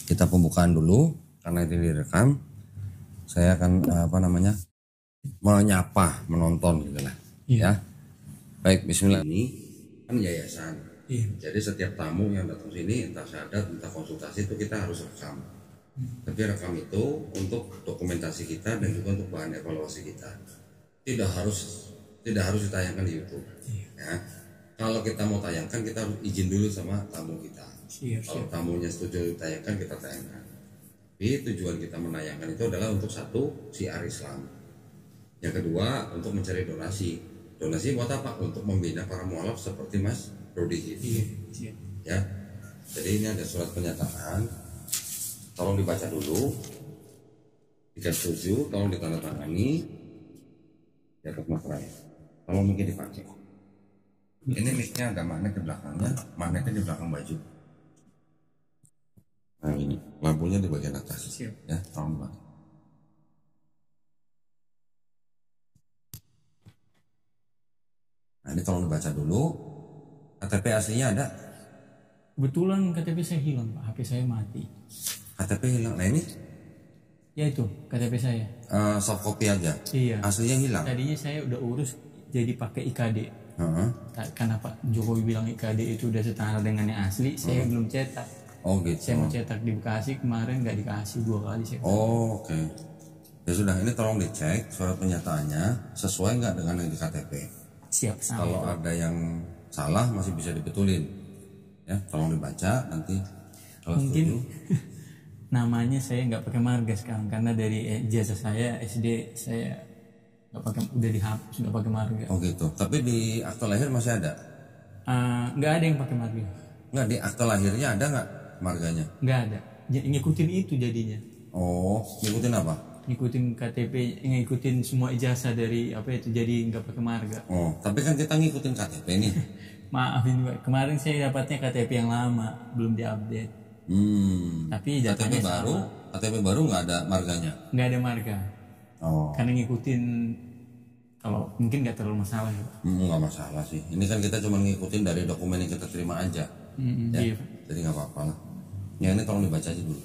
Kita pembukaan dulu karena ini direkam. Saya akan menyapa menonton gitu lah. Ya. Baik, bismillah. Ini kan yayasan. Jadi setiap tamu yang datang sini entah syahadat entah konsultasi itu kita harus rekam. Tapi rekam itu untuk dokumentasi kita dan juga untuk bahan evaluasi kita. Tidak harus ditayangkan di YouTube. Ya. Kalau kita mau tayangkan kita harus izin dulu sama tamu kita. Kalau tamunya setuju ditayangkan kita tayangkan. Tapi tujuan kita menayangkan itu adalah untuk satu, siar Islam. Yang kedua, untuk mencari donasi. Donasi buat apa? Untuk membina para mualaf seperti Mas Rudi ini. Ya. Jadi ini ada surat pernyataan. Tolong dibaca dulu. Jika setuju, tolong ditandatangani di atas materai. Tolong mungkin dipakai. Ini mic-nya ada magnet di belakangnya, magnetnya di belakang baju. Nah ini, lampunya di bagian atas. Ya, tolong dipakai. Nah ini tolong dibaca dulu. KTP aslinya ada? Kebetulan KTP saya hilang Pak, HP saya mati. KTP hilang, nah ini? Ya itu, KTP saya. Soft copy aja? Iya. Aslinya hilang? Tadinya saya udah urus jadi pakai IKD. Karena Pak Jokowi bilang IKD itu udah setara dengan yang asli, saya belum cetak. Oh gitu. Saya mau cetak di Bekasi, kemarin nggak dikasih 2 kali saya. Oh oke. Ya sudah, ini tolong dicek surat penyataannya sesuai nggak dengan yang di KTP. Siap. Kalau ada yang salah masih bisa dibetulin. Ya, tolong dibaca nanti. Kalau mungkin setuju. namanya saya nggak pakai marga sekarang karena dari ijazah saya SD saya nggak pakai, udah dihapus, nggak pakai marga. Oh gitu. Tapi di akte lahir masih ada? Nggak ada yang pakai marga. Nggak, di akte lahirnya ada nggak marganya? Nggak ada. Ngikutin itu jadinya. Oh, ngikutin apa? Ngikutin KTP, ngikutin semua ijazah dari apa itu, jadi nggak pakai marga. Oh, tapi kan kita ngikutin KTP nih. Maafin Pak, kemarin saya dapatnya KTP yang lama, belum diupdate. Tapi KTP baru, sama. KTP baru nggak ada marganya? Nggak ada marga. Oh. Karena ngikutin, kalau mungkin nggak terlalu masalah ya Pak. Nggak masalah sih. Ini kan kita cuma ngikutin dari dokumen yang kita terima aja. Ya? Iya. Jadi nggak apa-apa lah. Ya ini tolong dibaca aja dulu.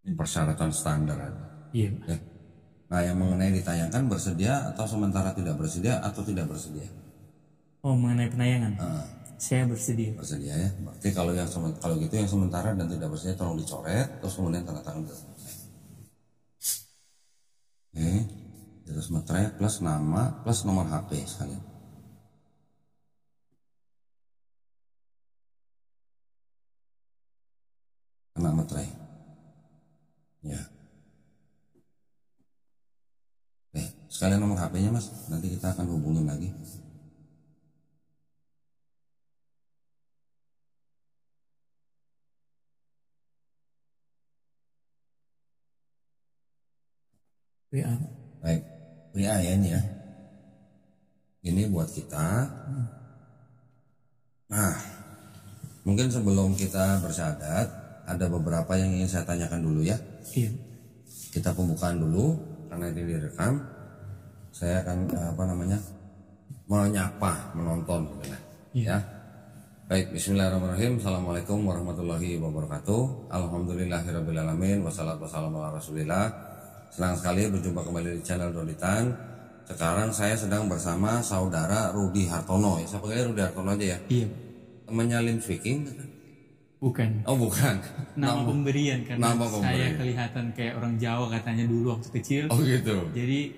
Ini persyaratan standar ada. Iya. Ya. Nah yang mengenai ditayangkan bersedia atau sementara tidak bersedia atau tidak bersedia? Oh, mengenai penayangan, saya bersedia. Bersedia ya. Berarti kalau gitu yang sementara dan tidak bersedia tolong dicoret terus kemudian tanda tangan. Oke, terus materai plus nama plus nomor HP sekalian. Kena materai. Ya. Oke, sekalian nomor HP-nya Mas. Nanti kita akan hubungin lagi. WA. Baik, WA ya ini ya. Ini buat kita. Nah, mungkin sebelum kita bersyahadat, ada beberapa yang ingin saya tanyakan dulu ya. Iya. Kita pembukaan dulu karena ini direkam. Saya akan menyapa menonton gitu lah. Ya. Baik, bismillahirrahmanirrahim. Assalamualaikum warahmatullahi wabarakatuh. Alhamdulillahirrabbilalamin. Wassalatu wassalamu ala rasulillah. Senang sekali berjumpa kembali di channel Donitan. Sekarang saya sedang bersama saudara Rudi Hartono. Ya, saya panggil Rudi Hartono aja ya. Iya. Temannya Lim Speaking. Bukan. Oh bukan. Nama pemberian karena nama saya pemberian. kelihatan kayak orang Jawa katanya dulu waktu kecil. Oh gitu. Jadi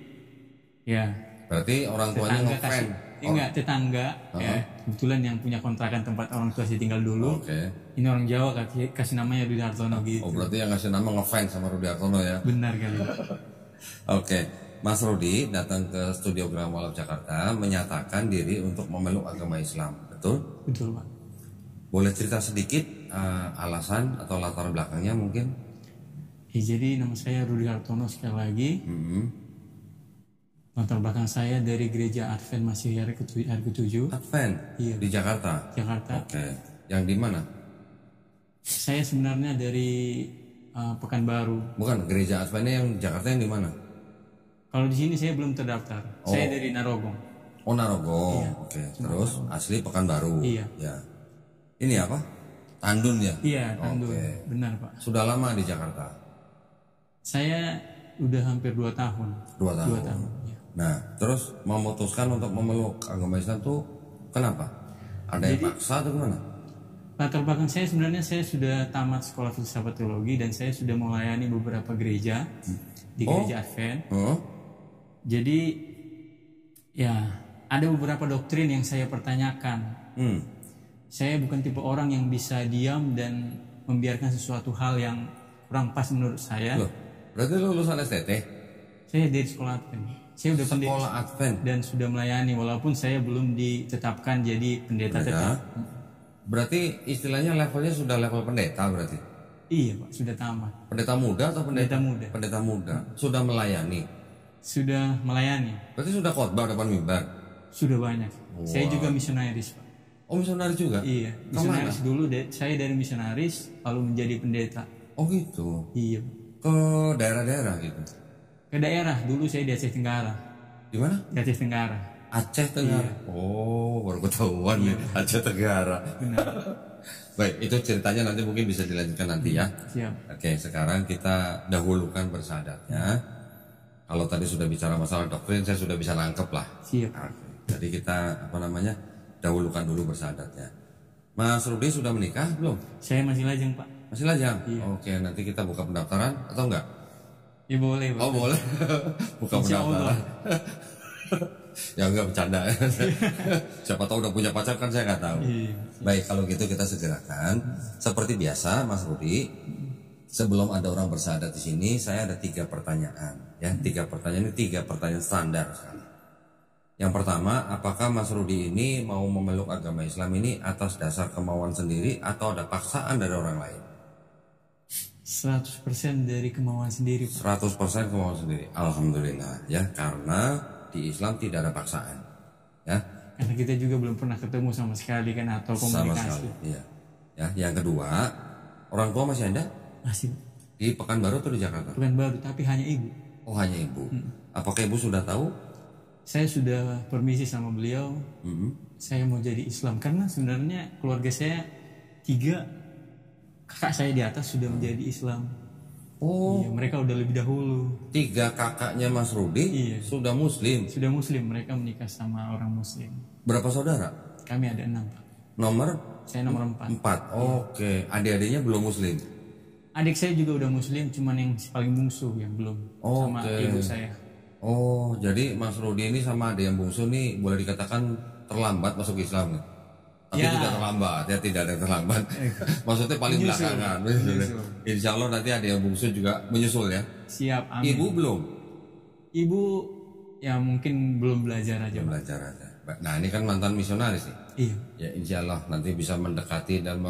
ya. Berarti orang tuanya ngefan. Enggak, tetangga ya. Kebetulan yang punya kontrakan tempat orang tua saya tinggal dulu. Oke. Ini orang Jawa kasih namanya Rudi Hartono gitu. Oh berarti yang ngasih nama ngefans sama Rudi Hartono ya. Benar kali. Oke. Mas Rudi datang ke Studio Gramalab Jakarta menyatakan diri untuk memeluk agama Islam, betul? Betul Pak. Boleh cerita sedikit alasan atau latar belakangnya mungkin? Jadi nama saya Rudi Hartono sekali lagi. Latar belakang saya dari gereja Advent Masih Hari ke-7. Advent? Iya. Di Jakarta? Jakarta. Oke. Yang di mana? Saya sebenarnya dari Pekanbaru. Bukan, gereja Adventnya yang Jakarta yang di mana? Kalau di sini saya belum terdaftar. Saya dari Narogong. Oh, Narogong. Iya. Oke. Terus asli Pekanbaru. Iya. Ya. Ini apa? Tandun ya? Iya, Tandun. Oke. Benar, Pak. Sudah lama di Jakarta? Saya udah hampir 2 tahun. 2 tahun. 2 tahun. Ya. Nah, terus memutuskan untuk memeluk agama Islam tuh kenapa? Ada yang paksa atau gimana? Latar belakang saya sebenarnya saya sudah tamat sekolah filsafat teologi dan saya sudah melayani beberapa gereja di gereja Advent. Jadi ya ada beberapa doktrin yang saya pertanyakan. Saya bukan tipe orang yang bisa diam dan membiarkan sesuatu hal yang kurang pas menurut saya. Loh, berarti lu lulusan STT? Saya dari sekolah Advent. Saya udah Sekolah Advent dan sudah melayani walaupun saya belum ditetapkan jadi pendeta tetap. Berarti istilahnya levelnya sudah level pendeta berarti? Iya, Pak, sudah tamat. Pendeta muda atau pendeta muda? Pendeta muda. Sudah melayani. Sudah melayani. Berarti sudah khotbah depan mimbar. Sudah banyak. Saya juga misionaris, Pak. Oh, misionaris juga? Iya, misionaris dulu saya dari misionaris lalu menjadi pendeta. Oh gitu. Iya. Ke daerah-daerah gitu. Ke daerah, dulu saya di Aceh Tenggara. Di mana? Di Aceh Tenggara. Aceh Tenggara. Iya. Oh, baru ketahuan nih Aceh Tenggara. Benar. Baik, itu ceritanya nanti mungkin bisa dilanjutkan nanti ya. Siap. Oke, sekarang kita dahulukan bersahadatnya. Kalau tadi sudah bicara masalah doktrin, saya sudah bisa nangkep lah. Siap. Oke. Jadi kita dahulukan dulu bersahadatnya. Mas Rudi sudah menikah belum? Saya masih lajang, Pak. Masih lajang? Iya. Oke, nanti kita buka pendaftaran atau enggak? Ya boleh, Pak. Oh boleh. Buka pendaftaran. Ya enggak bercanda. Siapa tahu udah punya pacar kan saya nggak tahu. Iya. Baik, kalau gitu kita segerakan. Seperti biasa, Mas Rudi. Sebelum ada orang bersahadat di sini, saya ada 3 pertanyaan. Ya, 3 pertanyaan ini 3 pertanyaan standar sekali. Yang pertama, apakah Mas Rudi ini mau memeluk agama Islam ini atas dasar kemauan sendiri atau ada paksaan dari orang lain? 100% dari kemauan sendiri, Pak. 100% kemauan sendiri. Alhamdulillah ya, karena di Islam tidak ada paksaan. Ya. Karena kita juga belum pernah ketemu sama sekali kan atau komunikasi. Sama sekali. Iya. Ya, yang kedua, orang tua masih ada? Masih. Di Pekanbaru atau di Jakarta? Pekanbaru, tapi hanya ibu. Oh, hanya ibu. Apakah ibu sudah tahu? Saya sudah permisi sama beliau. Saya mau jadi Islam karena sebenarnya keluarga saya 3 kakak saya di atas sudah menjadi Islam. Oh, iya, mereka udah lebih dahulu. 3 kakaknya Mas Rudi sudah Muslim. Sudah Muslim, mereka menikah sama orang Muslim. Berapa saudara? Kami ada 6, Pak. Nomor? Saya nomor 4. Oke, adik-adiknya belum Muslim. Adik saya juga udah Muslim, cuman yang paling bungsu yang belum. Sama ibu saya. Oh, jadi Mas Rudi ini sama adik yang bungsu nih boleh dikatakan terlambat masuk Islam nih? Tapi tidak terlambat, ya tidak ada yang terlambat. Maksudnya paling belakangan. Insya Allah nanti ada yang bungsu juga menyusul ya. Siap, amin. Ibu belum? Ibu ya mungkin belum belajar aja. Belum belajar aja. Nah ini kan mantan misionaris nih. Iya. Ya insya Allah nanti bisa mendekati dan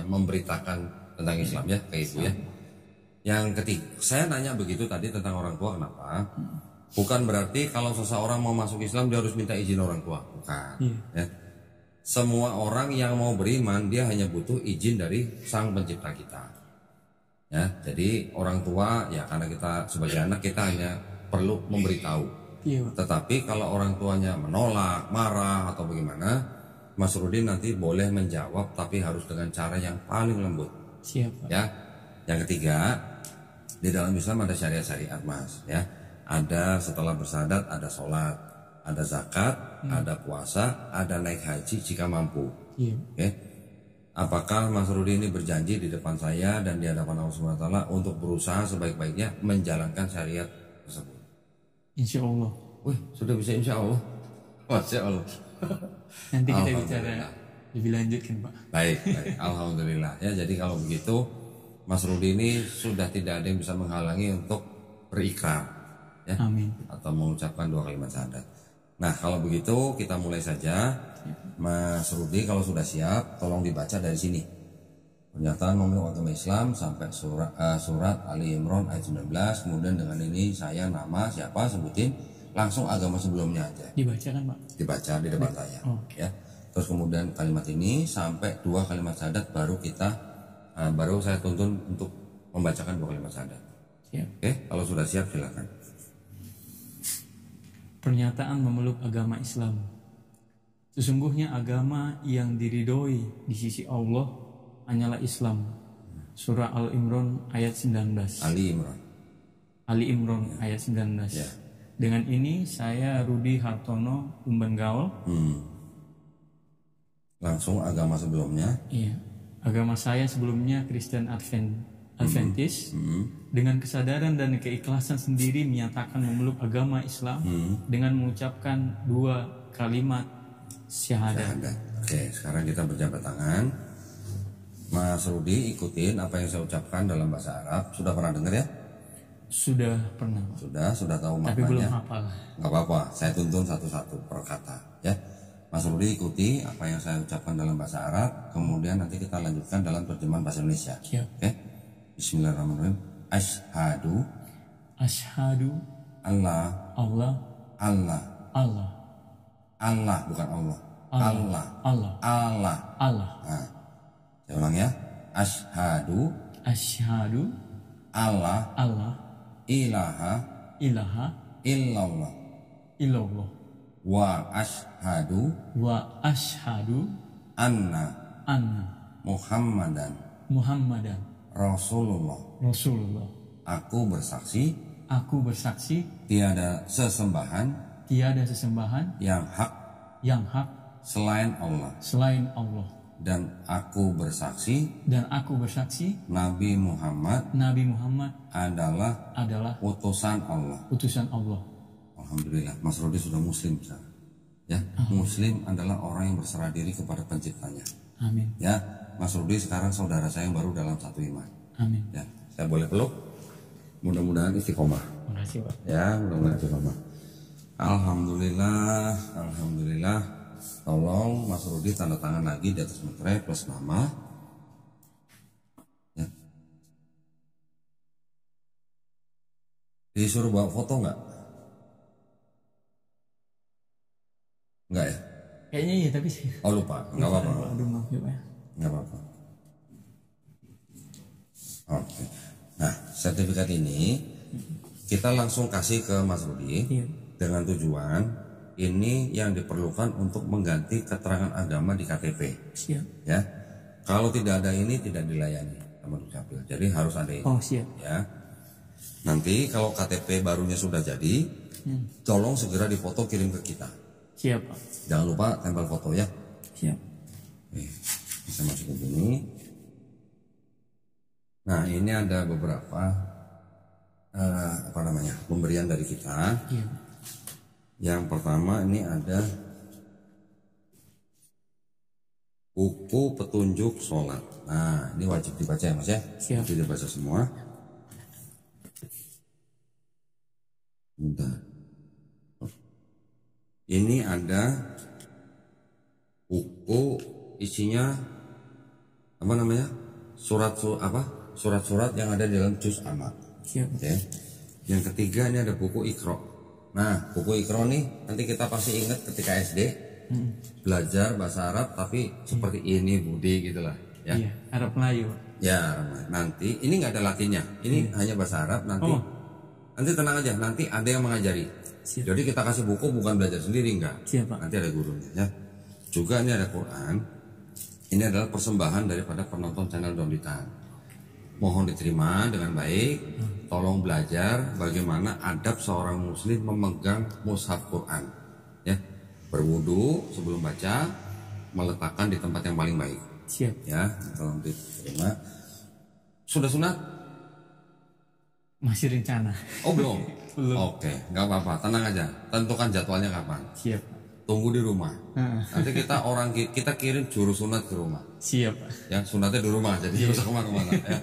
memberitakan tentang Islam ya ke ibu ya. Yang ketiga, saya nanya begitu tadi tentang orang tua kenapa? Bukan berarti kalau seseorang mau masuk Islam dia harus minta izin orang tua, bukan. Ya. Semua orang yang mau beriman dia hanya butuh izin dari Sang Pencipta kita. Ya, jadi orang tua ya karena kita sebagai anak kita hanya perlu memberitahu. Iya. Tetapi kalau orang tuanya menolak, marah atau bagaimana, Mas Rudi nanti boleh menjawab tapi harus dengan cara yang paling lembut. Siap, Pak. Ya. Yang ketiga, di dalam Islam ada syariat-syariat, Mas, ya. Ada setelah bersahadat ada sholat, ada zakat, ada puasa, ada naik haji jika mampu. Iya. Oke. Apakah Mas Rudi ini berjanji di depan saya dan di hadapan Allah SWT untuk berusaha sebaik-baiknya menjalankan syariat tersebut? Insya Allah. Wih, sudah bisa insya Allah. Masya Allah. Nanti kita bicara lebih lanjut kan, Pak. Baik. Alhamdulillah. Ya, jadi kalau begitu Mas Rudi ini sudah tidak ada yang bisa menghalangi untuk berikrar, ya. Amin. Atau mengucapkan 2 kalimat syahadat. Nah, kalau begitu kita mulai saja. Mas Rudi kalau sudah siap tolong dibaca dari sini. Pernyataan memeluk agama Islam sampai surat Ali Imran ayat 19. Kemudian dengan ini saya nama siapa sebutin, langsung agama sebelumnya aja. Dibaca kan Pak? Dibaca di depan saya. Ya. Terus kemudian kalimat ini sampai 2 kalimat syahadat baru saya tuntun untuk membacakan 2 kalimat syahadat. Siap. Oke, kalau sudah siap silakan. Pernyataan memeluk agama Islam. Sesungguhnya agama yang diridhoi di sisi Allah hanyalah Islam. Surah Al-Imran ayat 19. Ali Imran ayat 19. Ya. Dengan ini saya Rudi Hartono Umban Gaul. Langsung agama sebelumnya. Iya. Agama saya sebelumnya Kristen Adventist. Dengan kesadaran dan keikhlasan sendiri menyatakan memeluk agama Islam dengan mengucapkan 2 kalimat syahadat. Oke, sekarang kita berjabat tangan. Mas Rudi ikutin apa yang saya ucapkan dalam bahasa Arab. Sudah pernah dengar ya? Sudah pernah. Sudah tahu maknanya. Tapi belum hafal. Gak apa-apa, saya tuntun satu-satu per kata ya. Mas Rudi ikuti apa yang saya ucapkan dalam bahasa Arab, kemudian nanti kita lanjutkan dalam terjemahan bahasa Indonesia. Oke? Bismillahirrahmanirrahim. Asyhadu Allah bukan Allah. Allah. Nah, saya ulang ya. Asyhadu Allah ilaha illallah wa asyhadu anna Muhammadan Rasulullah. Aku bersaksi tiada sesembahan yang hak selain Allah. Dan aku bersaksi Nabi Muhammad adalah utusan Allah. Alhamdulillah, Mas Rudi sudah muslim sekarang. Ya, muslim adalah orang yang berserah diri kepada penciptanya. Amin. Ya, Mas Rudi sekarang saudara saya yang baru dalam satu iman. Amin. Ya, saya boleh peluk. Mudah-mudahan istiqomah. Makasih Pak. Ya, mudah-mudahan istiqomah. Alhamdulillah. Tolong Mas Rudi tanda tangan lagi di atas materai plus nama. Ya. Disuruh bawa foto nggak? Nggak ya? Kayaknya iya tapi sih. Oh lupa, nggak apa-apa. Aduh maaf ya Pak. Nggak apa-apa. Oke. Nah, sertifikat ini kita langsung kasih ke Mas Rudi dengan tujuan ini yang diperlukan untuk mengganti keterangan agama di KTP. Siap. Ya. Kalau tidak ada ini tidak dilayani sama Dukcapil. Jadi harus ada ini. Oh, siap. Ya. Nanti kalau KTP barunya sudah jadi, tolong segera difoto kirim ke kita. Siap, Pak. Jangan lupa tempel foto ya. Siap. Oke, bisa masuk ke sini. Nah, ini ada beberapa pemberian dari kita. Iya. Yang pertama ini ada buku petunjuk sholat. Nah, ini wajib dibaca ya Mas ya. Siap. Wajib dibaca semua. Bentar. Ini ada buku isinya surat-surat yang ada di dalam juz amma. Siap. Okay. Yang ketiga ini ada buku Iqra. Nah, buku Iqra nih nanti kita pasti ingat ketika SD belajar bahasa Arab tapi seperti ini Budi gitulah ya. Iya, Arab Melayu. Ya, nanti ini nggak ada latinnya. Ini hanya bahasa Arab nanti. Nanti tenang aja, nanti ada yang mengajari. Siap. Jadi kita kasih buku bukan belajar sendiri enggak. Siap, Pak. Nanti ada gurunya ya. Juga ini ada Quran. Ini adalah persembahan daripada penonton channel Donditan. Mohon diterima dengan baik. Tolong belajar bagaimana adab seorang muslim memegang mushaf Quran. Ya. Berwudu sebelum baca, meletakkan di tempat yang paling baik. Siap. Ya, tolong diterima. Sudah sunat? Masih rencana. Oh belum? Belum. Oke, nggak apa-apa, tenang aja. Tentukan jadwalnya kapan. Siap. Tunggu di rumah. Nanti kita kirim juru sunat ke rumah. Siap. Ya, sunatnya di rumah, jadi nggak usah kemana-mana. Ya.